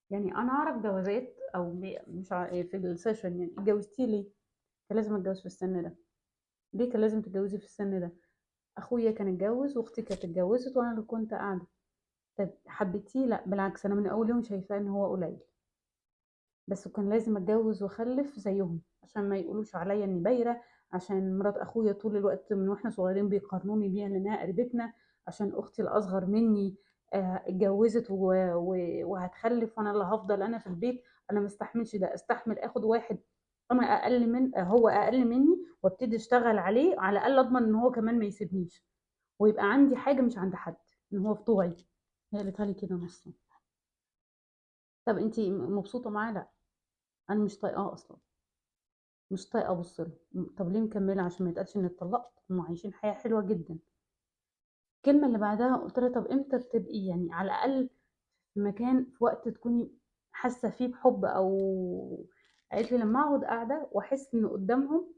يعني انا اعرف جوازات او مش في السيشن، يعني اتجوزتي ليه؟ كان لازم اتجوز في السن ده. ليه كان لازم تتجوزي في السن ده؟ اخويا كان اتجوز واختي كانت اتجوزت وانا اللي كنت قاعده. طب حبيتيه؟ لا بالعكس، انا من اول يوم شايفاه ان هو قليل، بس كان لازم اتجوز واخلف زيهم عشان ما يقولوش عليا اني بايره. عشان مرات اخويا طول الوقت من واحنا صغيرين بيقارنوني بيها لانها قريبتنا. عشان اختي الاصغر مني اتجوزت وهتخلف، وانا اللي هفضل انا في البيت. انا ما استحملش ده، استحمل اخد واحد انا اقل من هو اقل مني وابتدي اشتغل عليه، على الاقل اضمن ان هو كمان ما يسيبنيش، ويبقى عندي حاجه مش عند حد، ان هو في طوعي. هي قالتها لي كده نص. طب انتي مبسوطه معاه؟ لا، انا مش طايقاه اصلا، مش طايقه ابص له. طب ليه مكمله؟ عشان ما يتقالش اني اتطلقت، هم عايشين حياه حلوه جدا. الكلمه اللي بعدها قلت لها طب امتى بتبقي يعني على الاقل في مكان في وقت تكوني حاسه فيه بحب او. قالت لي لما اقعد قاعده واحس ان قدامهم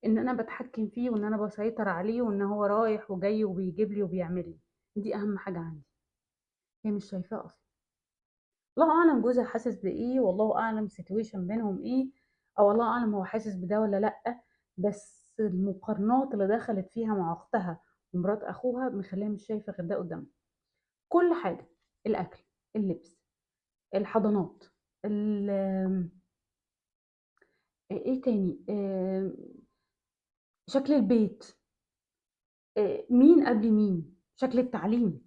ان انا بتحكم فيه وان انا بسيطر عليه وان هو رايح وجاي وبيجيب لي وبيعمل لي. دي اهم حاجه عندي. هي مش شايفاه اصلا. الله اعلم جوزها حاسس بايه، والله اعلم السيتويشن بينهم ايه، او الله اعلم هو حاسس بده ولا لا. بس المقارنات اللي دخلت فيها مع اختها ومرات اخوها مخليها مش شايفه غير ده قدامها. كل حاجه، الاكل، اللبس، الحضانات، ايه تاني، شكل البيت، مين قبل مين، شكل التعليم.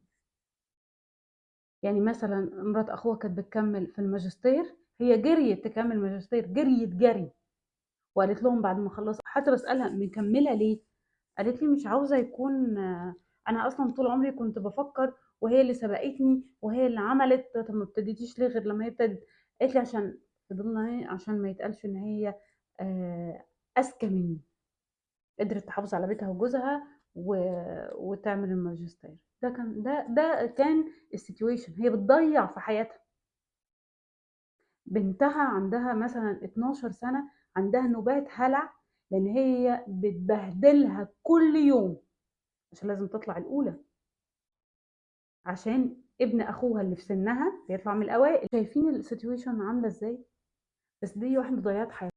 يعني مثلا مرات اخوها كانت بتكمل في الماجستير، هي جريت تكمل ماجستير، جريت جري، وقالت لهم بعد ما خلصت، حتى بسألها مكملة ليه؟ قالت لي مش عاوزة يكون أنا أصلا طول عمري كنت بفكر وهي اللي سبقتني وهي اللي عملت. طب ما ابتديتيش ليه غير لما هي ابتدت؟ قالت لي عشان فضلنا هي، عشان ما يتقالش إن هي أذكى مني، قدرت تحافظ على بيتها وجوزها وتعمل الماجستير. ده كان السيتويشن. هي بتضيع في حياتها. بنتها عندها مثلا 12 سنة، عندها نوبات هلع لأن هي بتبهدلها كل يوم عشان لازم تطلع الأولى، عشان ابن أخوها اللي في سنها بيطلع من الأوائل. شايفين السيتويشن عاملة ازاي؟ بس دي واحدة ضيعت حياتها.